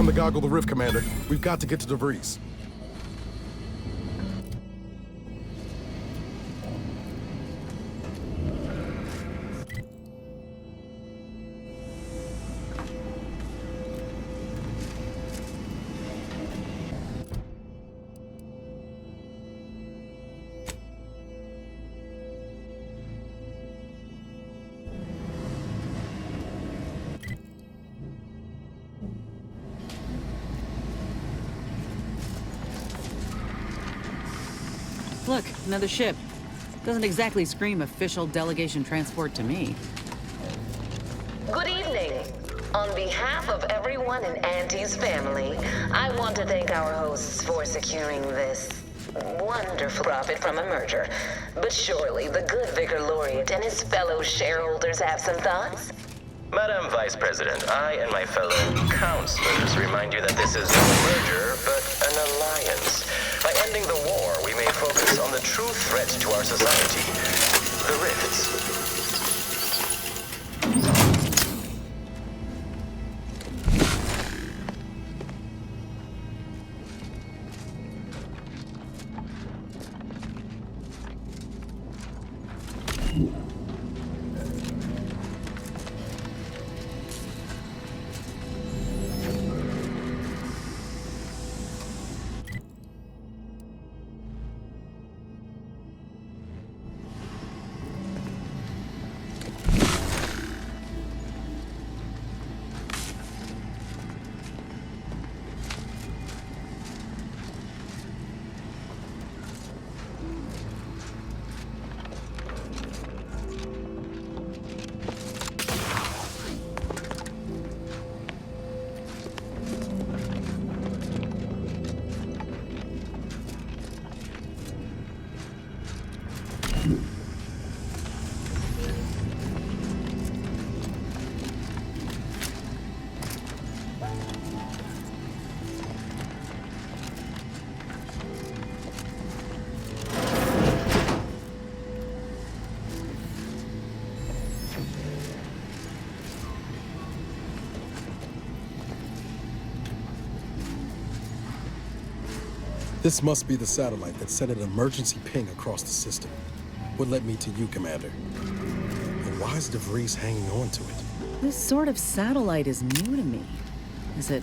time to goggle the rift, Commander. We've got to get to DeVries. Look, another ship. Doesn't exactly scream official delegation transport to me. Good evening. On behalf of everyone in Auntie's family, I want to thank our hosts for securing this wonderful profit from a merger. But surely the good Vicar Laureate and his fellow shareholders have some thoughts? Madam Vice President, I and my fellow counselors remind you that this is no merger, but an alliance. By ending the war, we may focus on the true threat to our society, the rifts. This must be the satellite that sent an emergency ping across the system. What led me to you, Commander? And why is DeVries hanging on to it? This sort of satellite is new to me. Is it...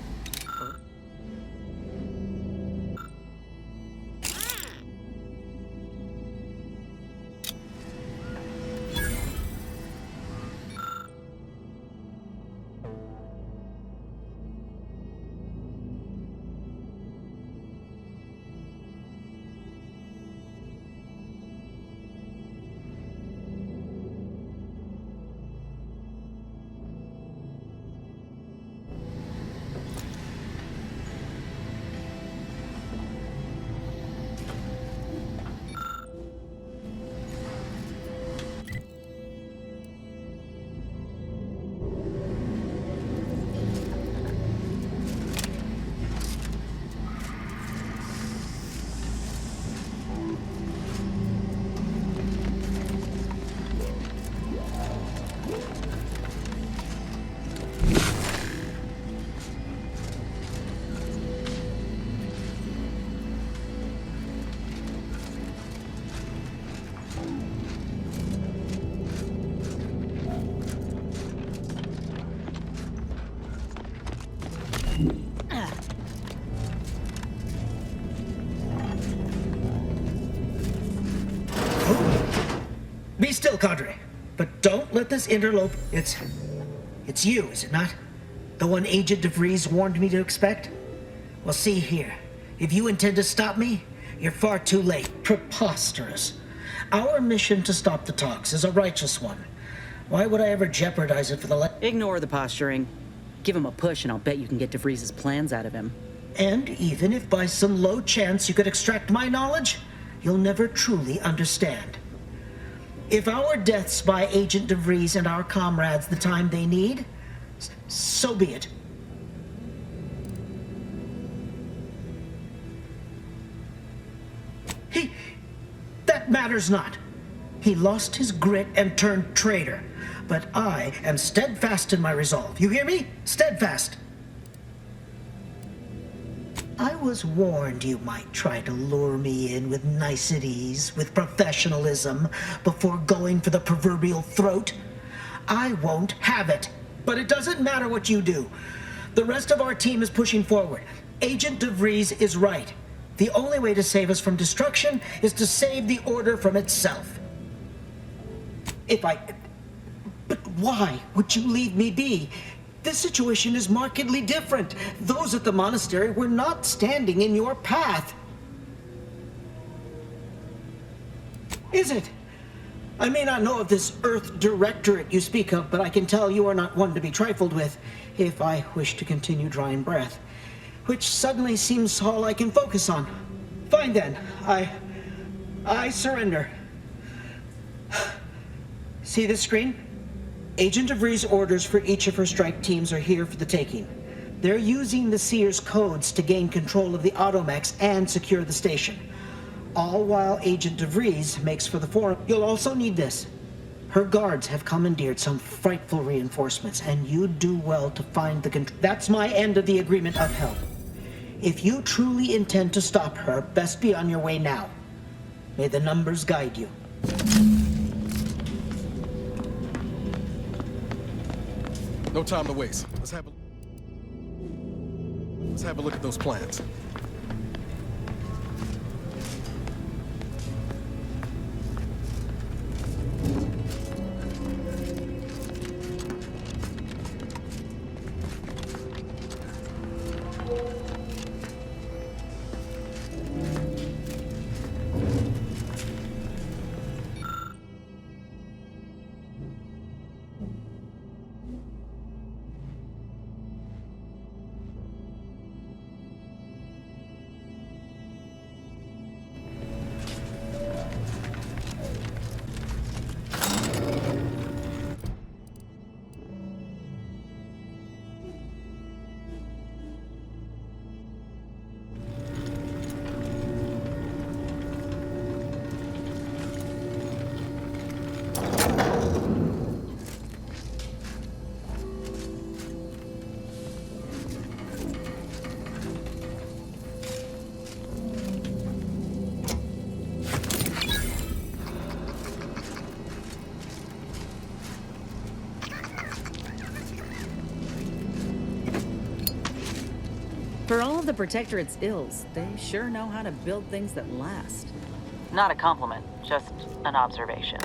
Be still, Cadre. But don't let this interlope... It's you, is it not? The one Agent DeVries warned me to expect? Well, see here. If you intend to stop me, you're far too late. Preposterous. Our mission to stop the talks is a righteous one. Why would I ever jeopardize it for the... Ignore the posturing. Give him a push and I'll bet you can get DeVries' plans out of him. And even if by some low chance you could extract my knowledge, you'll never truly understand. If our deaths buy Agent DeVries and our comrades the time they need, so be it. That matters not. He lost his grit and turned traitor. But I am steadfast in my resolve. You hear me? Steadfast. I was warned you might try to lure me in with niceties, with professionalism, before going for the proverbial throat. I won't have it. But it doesn't matter what you do. The rest of our team is pushing forward. Agent DeVries is right. The only way to save us from destruction is to save the Order from itself. But why would you leave me be? This situation is markedly different. Those at the monastery were not standing in your path. Is it? I may not know of this Earth Directorate you speak of, but I can tell you are not one to be trifled with, if I wish to continue drawing breath, which suddenly seems all I can focus on. Fine then, I surrender. See this screen? Agent DeVries' orders for each of her strike teams are here for the taking. They're using the Seer's codes to gain control of the automechs and secure the station. All while Agent DeVries makes for the forum. You'll also need this. Her guards have commandeered some frightful reinforcements, and you'd do well to find the control. That's my end of the agreement upheld. If you truly intend to stop her, best be on your way now. May the numbers guide you. No time to waste. Let's have a look at those plans. For all of the Protectorate's ills, they sure know how to build things that last. Not a compliment, just an observation.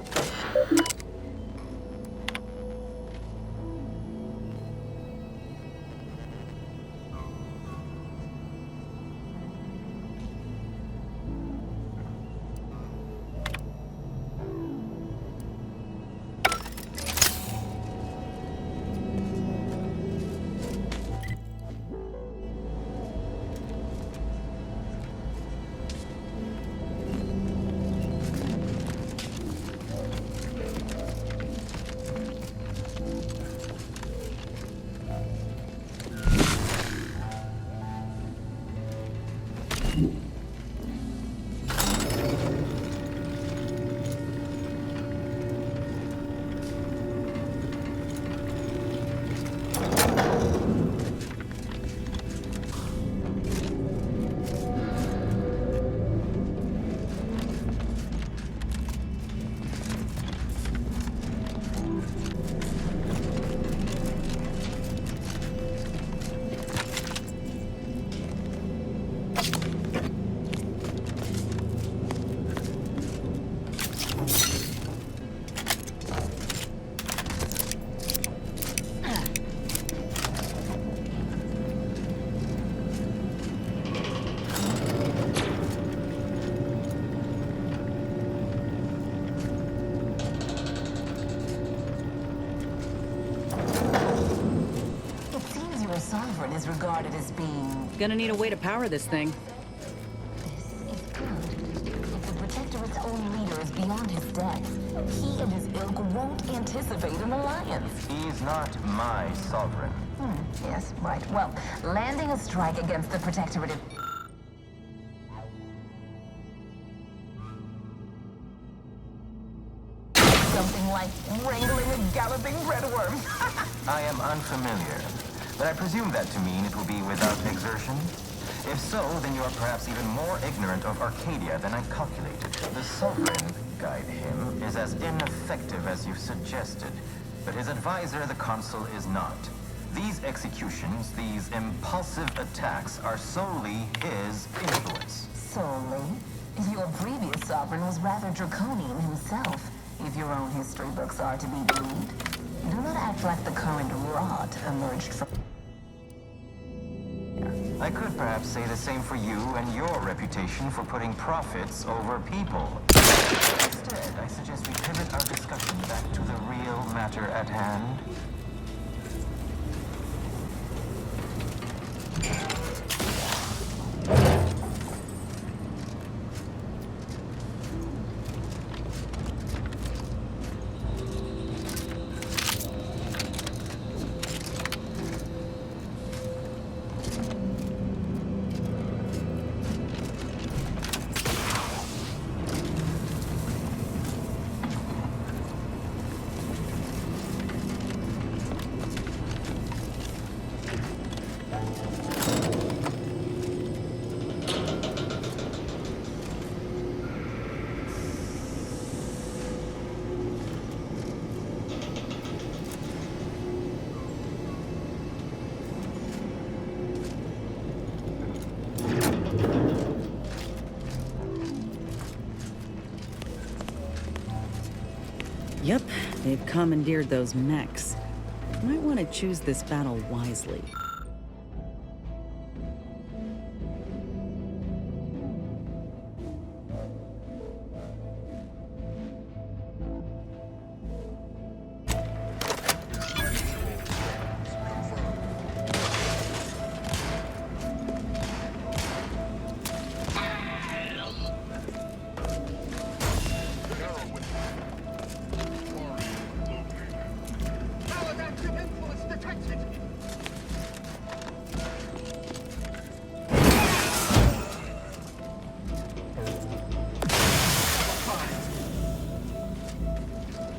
Sovereign is regarded as being... Gonna need a way to power this thing. This is good. If the Protectorate's own leader is beyond his depth, he and his ilk won't anticipate an alliance. He's not my sovereign. Yes, right. Well, landing a strike against the Protectorate is... something like wrangling a galloping breadworm. I am unfamiliar, but I presume that to mean it will be without exertion. If so, then you are perhaps even more ignorant of Arcadia than I calculated. The Sovereign, guide him, is as ineffective as you suggested. But his advisor, the Consul, is not. These executions, these impulsive attacks, are solely his influence. Solely? Your previous sovereign was rather draconian himself, if your own history books are to be believed. Do not act like the current rot emerged from... I could perhaps say the same for you and your reputation for putting profits over people. Instead, I suggest we pivot our discussion back to the real matter at hand. Yep, they've commandeered those mechs. Might want to choose this battle wisely.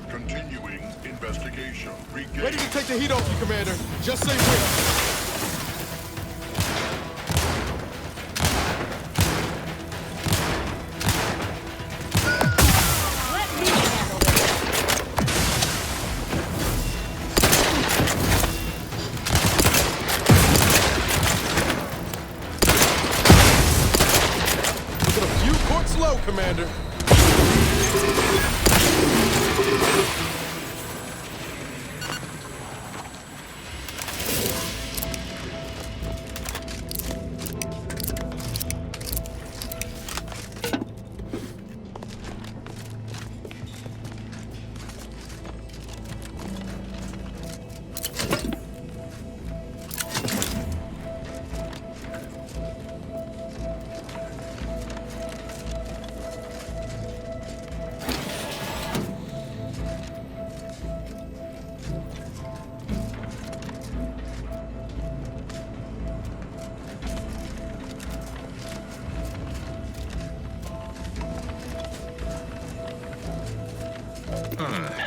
Continuing investigation. Ready to take the heat off you, Commander. Just say when. Low, Commander.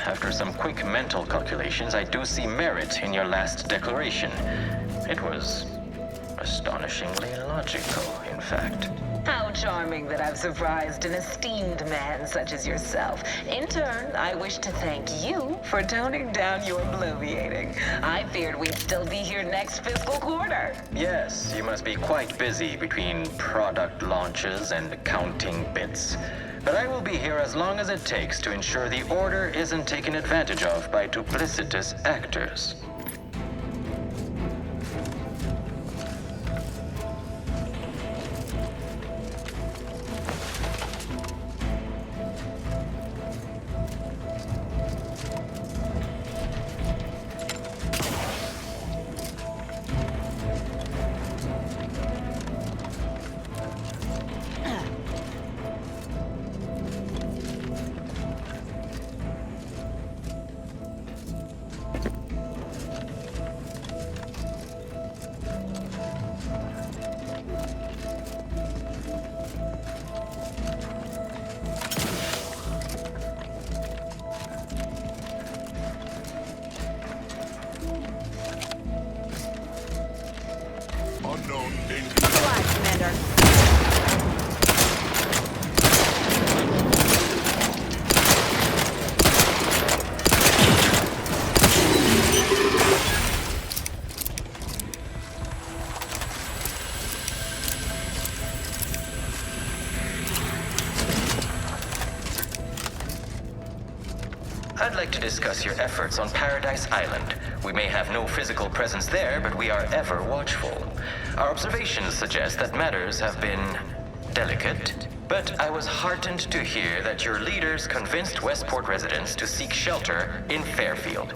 After some quick mental calculations, I do see merit in your last declaration. It was astonishingly logical, in fact. How charming that I've surprised an esteemed man such as yourself. In turn, I wish to thank you for toning down your bloviating. I feared we'd still be here next fiscal quarter. Yes, you must be quite busy between product launches and counting bits. But I will be here as long as it takes to ensure the order isn't taken advantage of by duplicitous actors. unknown danger. Alive, Commander. I'd like to discuss your efforts on Paradise Island. We may have no physical presence there, but we are ever watchful. Our observations suggest that matters have been delicate, but I was heartened to hear that your leaders convinced Westport residents to seek shelter in Fairfield.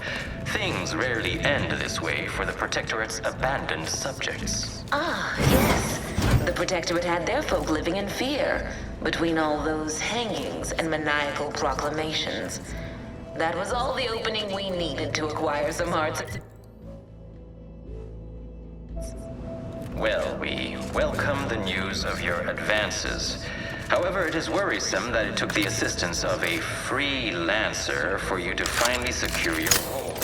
Things rarely end this way for the Protectorate's abandoned subjects. Ah, yes. The Protectorate had their folk living in fear between all those hangings and maniacal proclamations. That was all the opening we needed to acquire some hearts. Well, we welcome the news of your advances. However, it is worrisome that it took the assistance of a freelancer for you to finally secure your hold.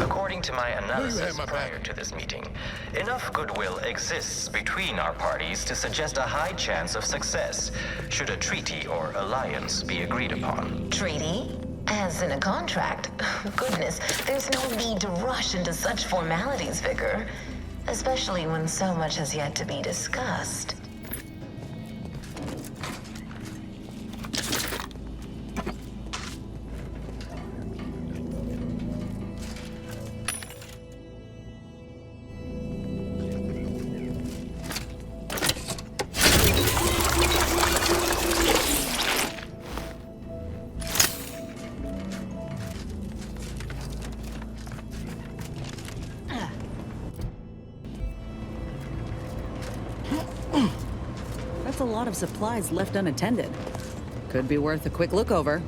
According to my analysis prior to this meeting, enough goodwill exists between our parties to suggest a high chance of success, should a treaty or alliance be agreed upon. Treaty? As in a contract? Goodness, there's no need to rush into such formalities, Vicar. Especially when so much has yet to be discussed. That's a lot of supplies left unattended. Could be worth a quick look over.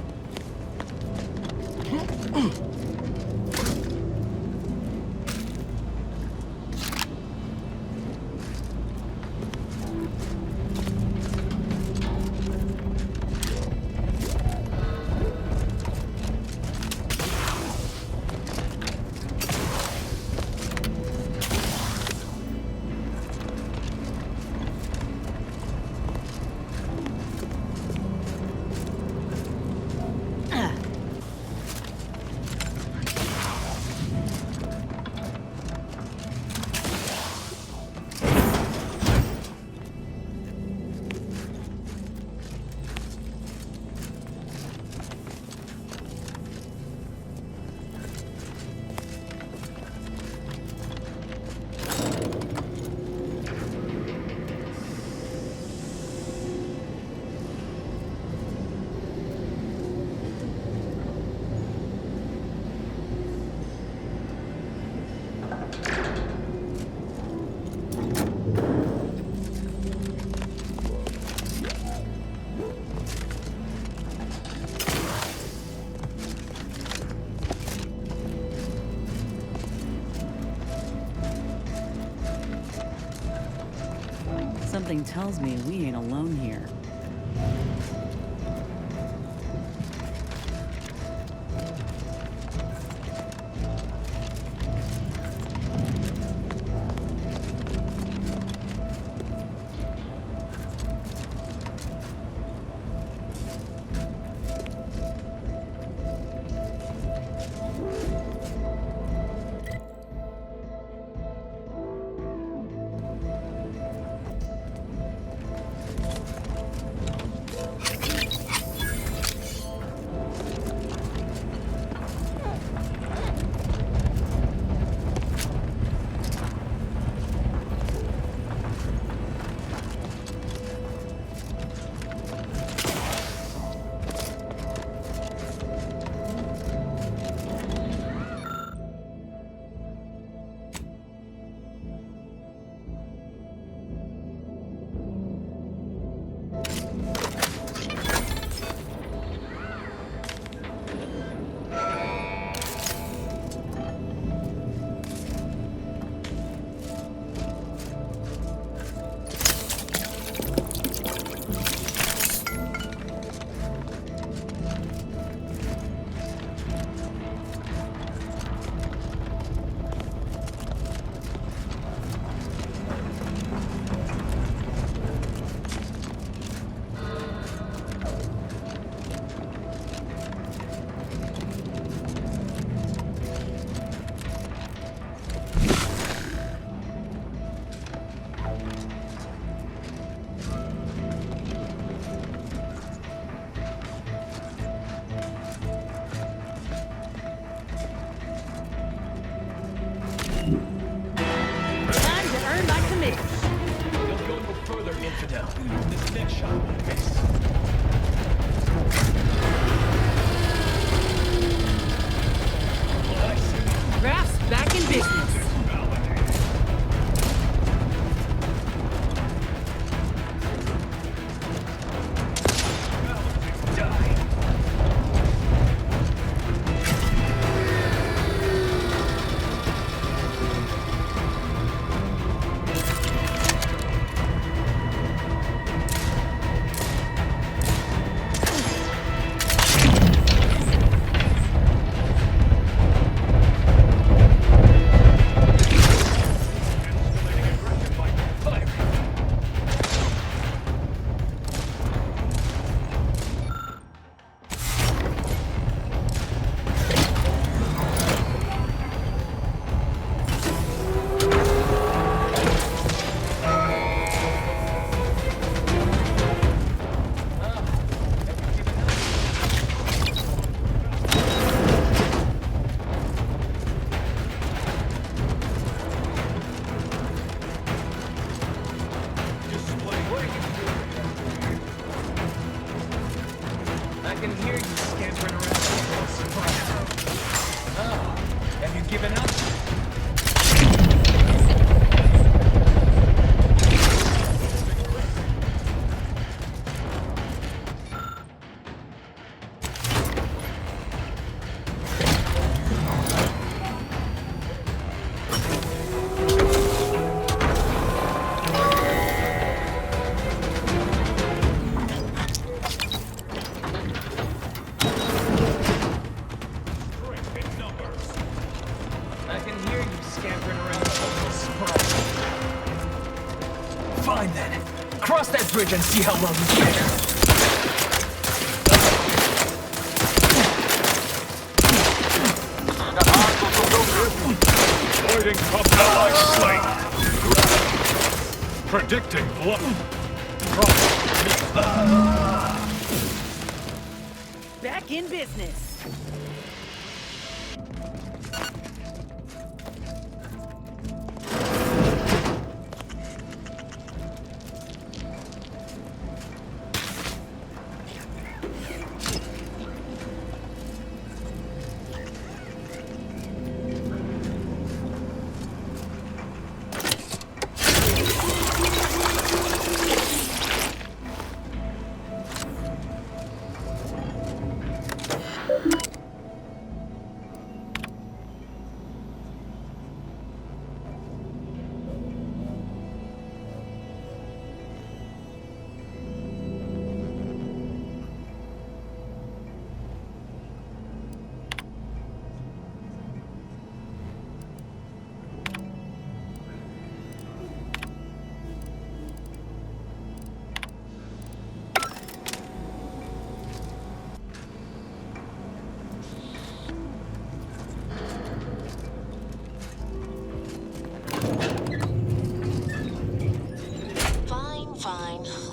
Something tells me we ain't alone here. infidel. This next shot will miss. Graph's back in business. I can hear you scampering around like a surprise. Oh, have you given up? Fine then. Cross that bridge and see how well you fare. Avoiding combat slain. Predicting blood. Back in business.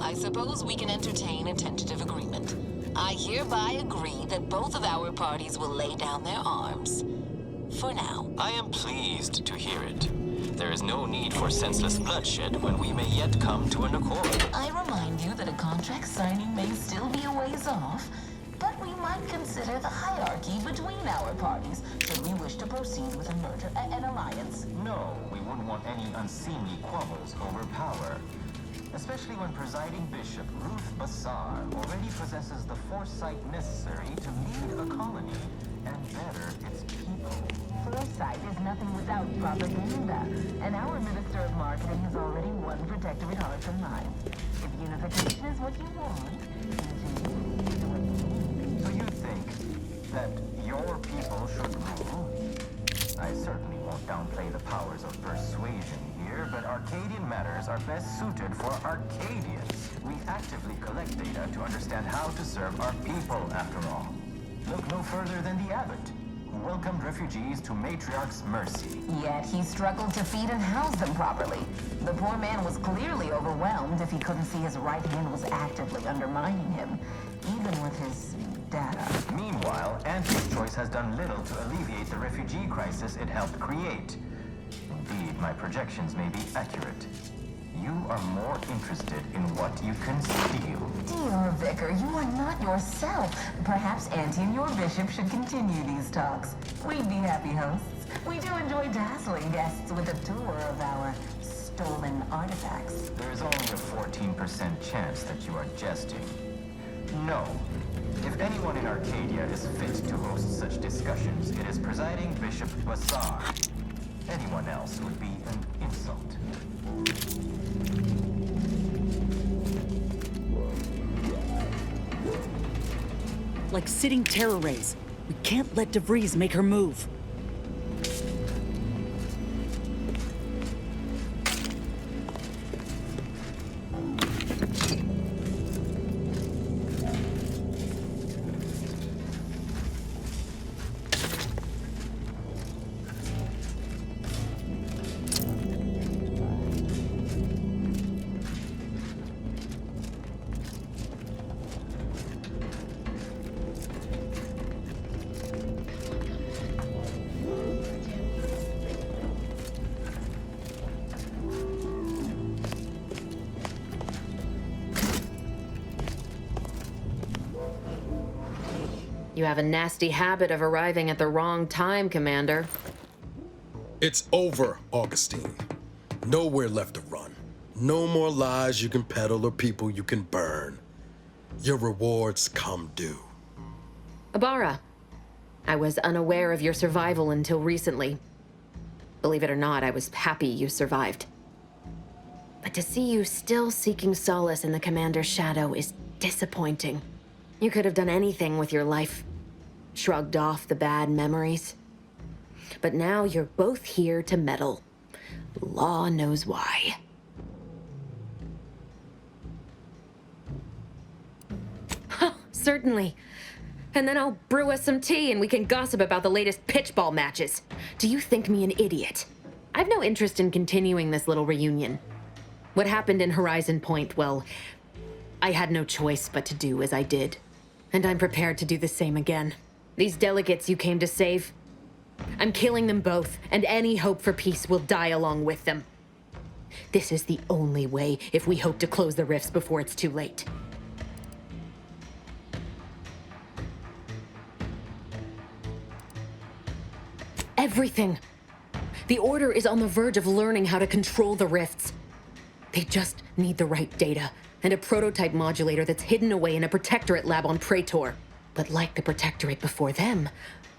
I suppose we can entertain a tentative agreement. I hereby agree that both of our parties will lay down their arms. For now. I am pleased to hear it. There is no need for senseless bloodshed when we may yet come to an accord. I remind you that a contract signing may still be a ways off, but we might consider the hierarchy between our parties should we wish to proceed with a merger, an alliance. No, we wouldn't want any unseemly quabbles over power. Especially when presiding Bishop Ruth Bassar already possesses the foresight necessary to lead a colony and better its people. Foresight is nothing without propaganda, and our Minister of Marketing has already won Protectorate hearts and minds. If unification is what you want, so you think that your people should rule? I certainly won't downplay the powers of persuasion here, but Arcadian matters are best suited for Arcadians. We actively collect data to understand how to serve our people, after all. Look no further than the abbot, who welcomed refugees to Matriarch's mercy. Yet he struggled to feed and house them properly. The poor man was clearly overwhelmed if he couldn't see his right hand was actively undermining him, even with his data. Meanwhile, Anti-Choice has done little to alleviate the refugee crisis it helped create. Indeed, my projections may be accurate. You are more interested in what you can steal. Dear Vicar, you are not yourself. Perhaps Auntie and your bishop should continue these talks. We'd be happy hosts. We do enjoy dazzling guests with a tour of our stolen artifacts. There is only a 14% chance that you are jesting. No. If anyone in Arcadia is fit to host such discussions, it is Presiding Bishop Bassar. Anyone else would be an insult. Like sitting terror rays. We can't let DeVries make her move. You have a nasty habit of arriving at the wrong time, Commander. It's over, Augustine. Nowhere left to run. No more lies you can peddle or people you can burn. Your rewards come due. Ibarra, I was unaware of your survival until recently. Believe it or not, I was happy you survived. But to see you still seeking solace in the Commander's shadow is disappointing. You could have done anything with your life. Shrugged off the bad memories. But now you're both here to meddle. Law knows why. Huh, certainly. And then I'll brew us some tea and we can gossip about the latest pitchball matches. Do you think me an idiot? I've no interest in continuing this little reunion. What happened in Horizon Point, well, I had no choice but to do as I did. And I'm prepared to do the same again. These delegates you came to save, I'm killing them both, and any hope for peace will die along with them. This is the only way if we hope to close the rifts before it's too late. Everything. The Order is on the verge of learning how to control the rifts. They just need the right data, and a prototype modulator that's hidden away in a Protectorate lab on Praetor. But like the Protectorate before them,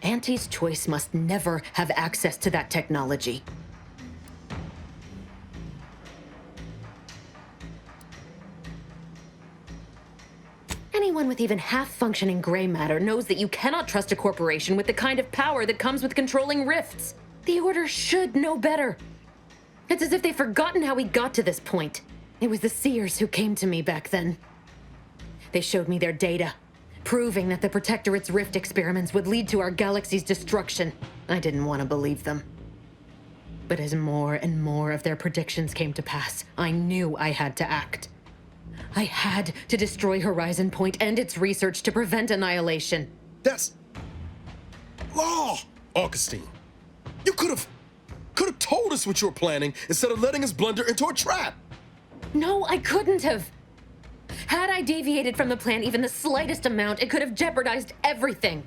Auntie's Choice must never have access to that technology. Anyone with even half-functioning gray matter knows that you cannot trust a corporation with the kind of power that comes with controlling rifts. The Order should know better. It's as if they've forgotten how we got to this point. It was the Seers who came to me back then. They showed me their data, proving that the Protectorate's rift experiments would lead to our galaxy's destruction. I didn't want to believe them. But as more and more of their predictions came to pass, I knew I had to act. I had to destroy Horizon Point and its research to prevent annihilation. That's law, Augustine. You could have told us what you were planning instead of letting us blunder into a trap. No, I couldn't have. Had I deviated from the plan even the slightest amount, it could have jeopardized everything.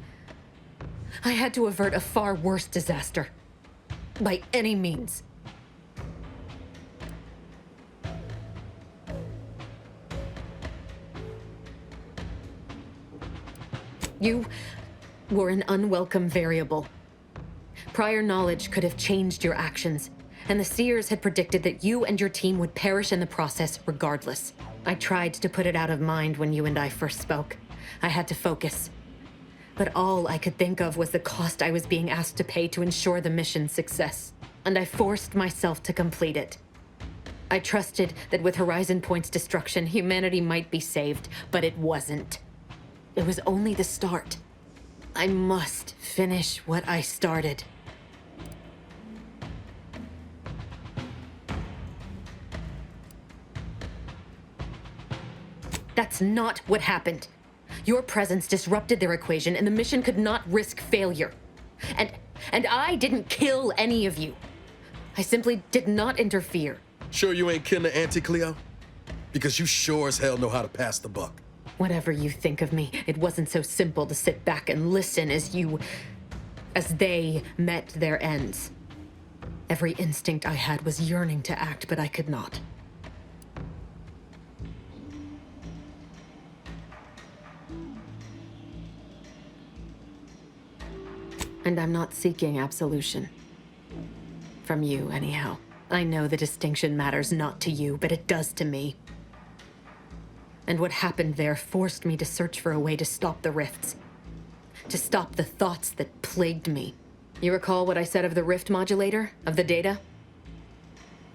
I had to avert a far worse disaster. By any means. You were an unwelcome variable. Prior knowledge could have changed your actions, and the Seers had predicted that you and your team would perish in the process regardless. I tried to put it out of mind when you and I first spoke. I had to focus. But all I could think of was the cost I was being asked to pay to ensure the mission's success, and I forced myself to complete it. I trusted that with Horizon Point's destruction, humanity might be saved, but it wasn't. It was only the start. I must finish what I started. That's not what happened. Your presence disrupted their equation, and the mission could not risk failure. And I didn't kill any of you. I simply did not interfere. Sure you ain't kin to Auntie Cleo? Because you sure as hell know how to pass the buck. Whatever you think of me, it wasn't so simple to sit back and listen as they met their ends. Every instinct I had was yearning to act, but I could not. And I'm not seeking absolution. From you, anyhow. I know the distinction matters not to you, but it does to me. And what happened there forced me to search for a way to stop the rifts. To stop the thoughts that plagued me. You recall what I said of the rift modulator? Of the data?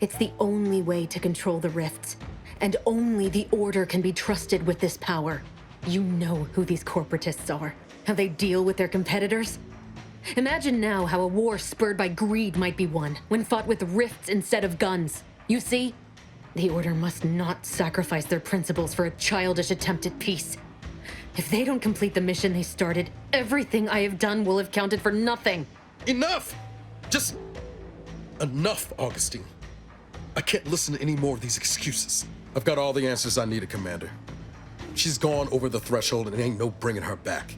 It's the only way to control the rifts. And only the Order can be trusted with this power. You know who these corporatists are. How they deal with their competitors. Imagine now how a war spurred by greed might be won, when fought with rifts instead of guns. You see? The Order must not sacrifice their principles for a childish attempt at peace. If they don't complete the mission they started, everything I have done will have counted for nothing. Enough! Just enough, Augustine. I can't listen to any more of these excuses. I've got all the answers I needed, Commander. She's gone over the threshold and ain't no bringing her back.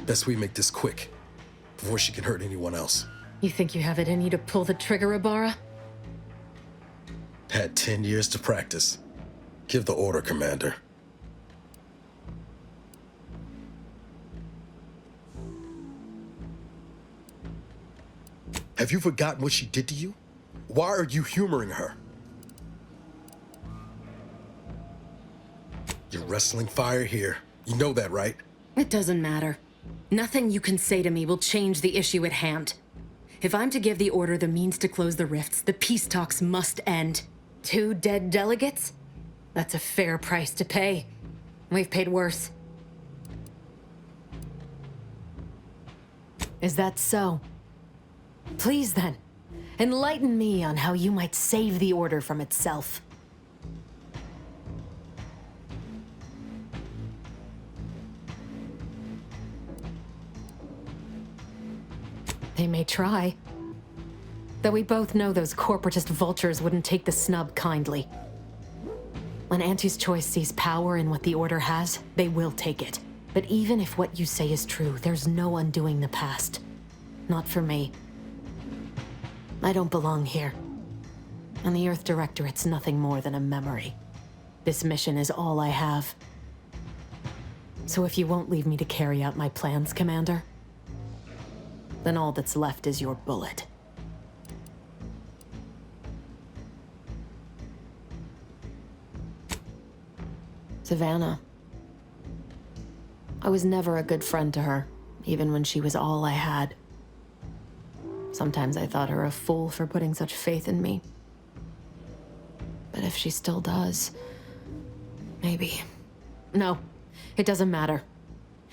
Best we make this quick, before she can hurt anyone else. You think you have it in you to pull the trigger, Ibarra? Had 10 years to practice. Give the order, Commander. Have you forgotten what she did to you? Why are you humoring her? You're wrestling fire here. You know that, right? It doesn't matter. Nothing you can say to me will change the issue at hand. If I'm to give the Order the means to close the rifts, the peace talks must end. 2 dead delegates? That's a fair price to pay. We've paid worse. Is that so? Please then, enlighten me on how you might save the Order from itself. They may try. Though we both know those corporatist vultures wouldn't take the snub kindly. When Auntie's Choice sees power in what the Order has, they will take it. But even if what you say is true, there's no undoing the past. Not for me. I don't belong here. And the Earth Directorate's nothing more than a memory. This mission is all I have. So if you won't leave me to carry out my plans, Commander, then all that's left is your bullet. Savannah. I was never a good friend to her, even when she was all I had. Sometimes I thought her a fool for putting such faith in me. But if she still does, maybe. No, it doesn't matter.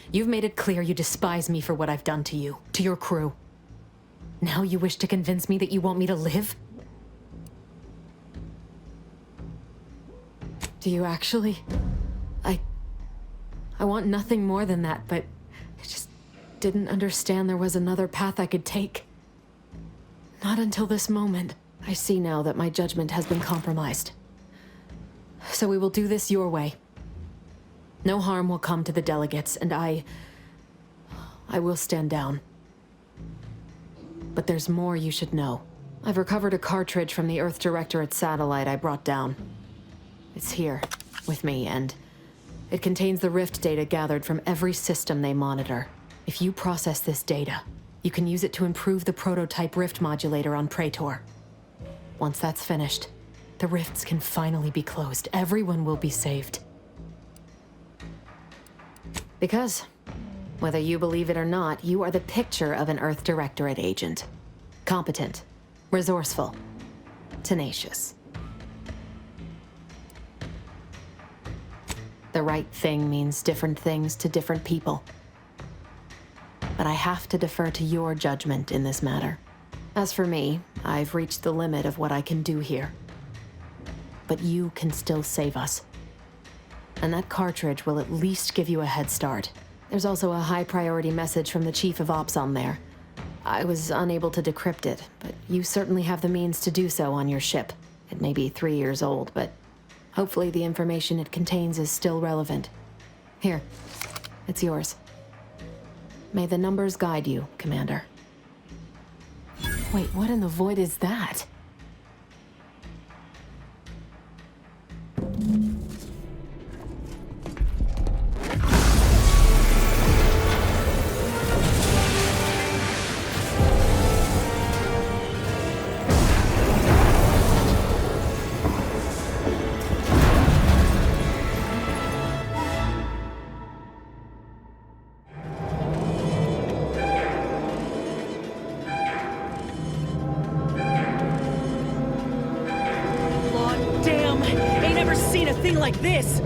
You've made it clear you despise me for what I've done to you, to your crew. Now you wish to convince me that you want me to live? Do you actually? I want nothing more than that, but I just didn't understand there was another path I could take. Not until this moment. I see now that my judgment has been compromised. So we will do this your way. No harm will come to the delegates, and I will stand down. But there's more you should know. I've recovered a cartridge from the Earth Directorate satellite I brought down. It's here, with me, and it contains the rift data gathered from every system they monitor. If you process this data, you can use it to improve the prototype rift modulator on Praetor. Once that's finished, the rifts can finally be closed. Everyone will be saved. Because, whether you believe it or not, you are the picture of an Earth Directorate agent. Competent, resourceful, tenacious. The right thing means different things to different people. But I have to defer to your judgment in this matter. As for me, I've reached the limit of what I can do here. But you can still save us. And that cartridge will at least give you a head start. There's also a high-priority message from the Chief of Ops on there. I was unable to decrypt it, but you certainly have the means to do so on your ship. It may be 3 years old, but hopefully the information it contains is still relevant. Here, it's yours. May the numbers guide you, Commander. Wait, what in the void is that? Like this.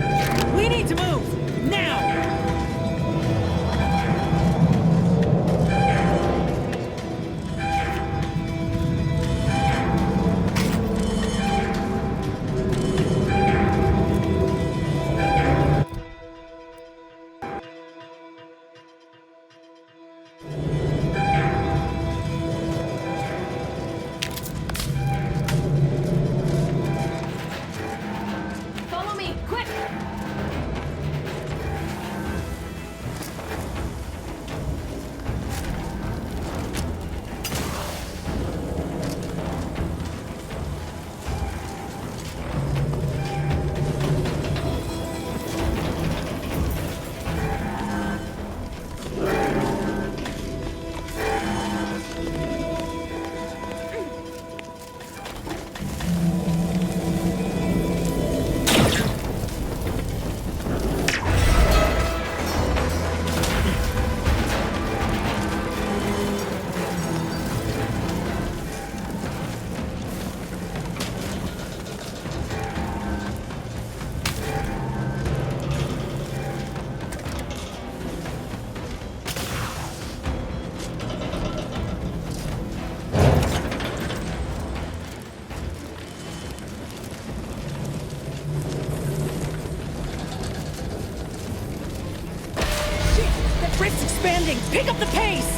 We need to move now. Rift's expanding! Pick up the pace!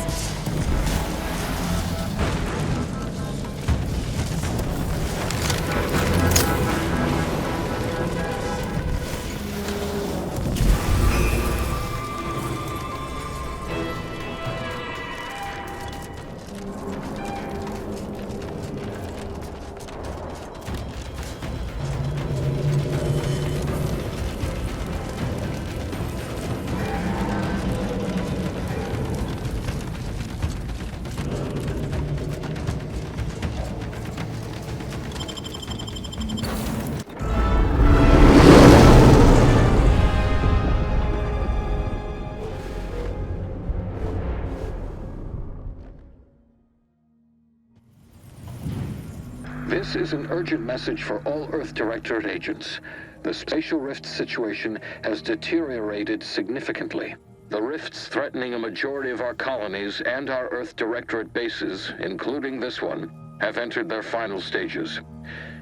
This is an urgent message for all Earth Directorate agents. The spatial rift situation has deteriorated significantly. The rifts threatening a majority of our colonies and our Earth Directorate bases, including this one, have entered their final stages.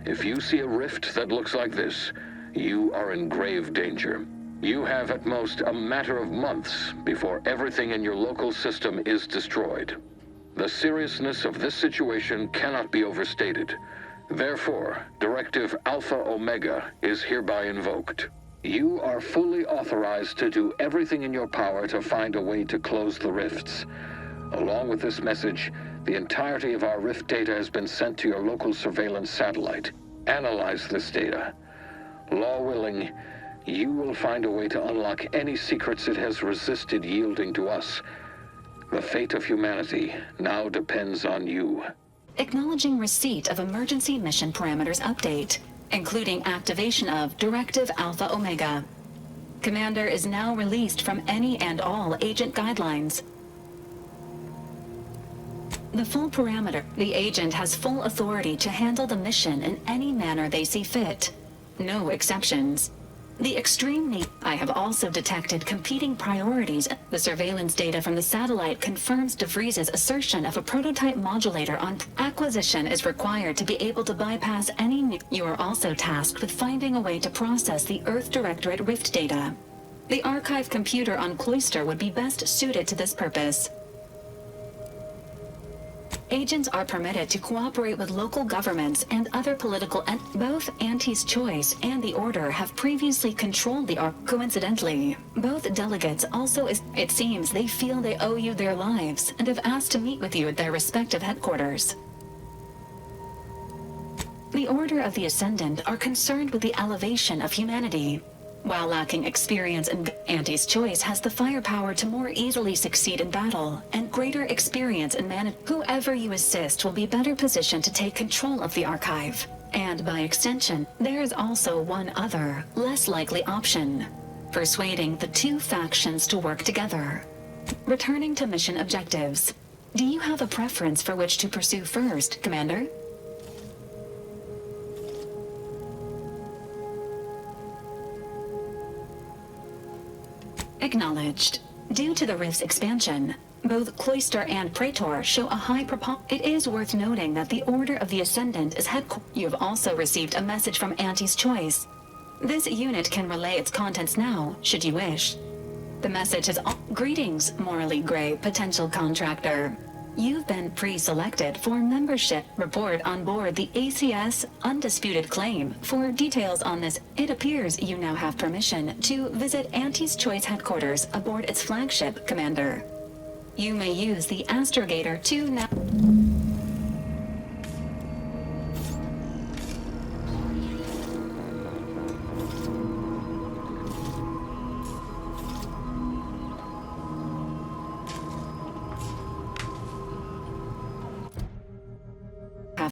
If you see a rift that looks like this, you are in grave danger. You have at most a matter of months before everything in your local system is destroyed. The seriousness of this situation cannot be overstated. Therefore, Directive Alpha Omega is hereby invoked. You are fully authorized to do everything in your power to find a way to close the rifts. Along with this message, the entirety of our rift data has been sent to your local surveillance satellite. Analyze this data. Law willing, you will find a way to unlock any secrets it has resisted yielding to us. The fate of humanity now depends on you. Acknowledging receipt of emergency mission parameters update, including activation of Directive Alpha Omega. Commander is now released from any and all agent guidelines. The full parameter. The agent has full authority to handle the mission in any manner they see fit. No exceptions. The extreme need. I have also detected competing priorities. The surveillance data from the satellite confirms DeVries's assertion of a prototype modulator on acquisition is required to be able to bypass any new. You are also tasked with finding a way to process the Earth Directorate Rift data. The archive computer on Cloister would be best suited to this purpose. Agents are permitted to cooperate with local governments and other political both Auntie's Choice and the Order have previously controlled the Ark. Coincidentally, both delegates also it seems they feel they owe you their lives and have asked to meet with you at their respective headquarters. The Order of the Ascendant are concerned with the elevation of humanity. While lacking experience in Auntie's Choice has the firepower to more easily succeed in battle and greater experience in whoever you assist will be better positioned to take control of the archive. And by extension, there is also one other, less likely option: persuading the two factions to work together. Returning to mission objectives. Do you have a preference for which to pursue first, Commander? Acknowledged. Due to the Rift's expansion, both Cloister and Praetor show a high It is worth noting that the Order of the Ascendant is headquartered. You have also received a message from Auntie's Choice. This unit can relay its contents now, should you wish. The message is Greetings, morally gray potential contractor. You've been pre-selected for membership. Report on board the ACS Undisputed Claim. For details on this, it appears you now have permission to visit Auntie's Choice headquarters aboard its flagship, Commander. You may use the astrogator to now...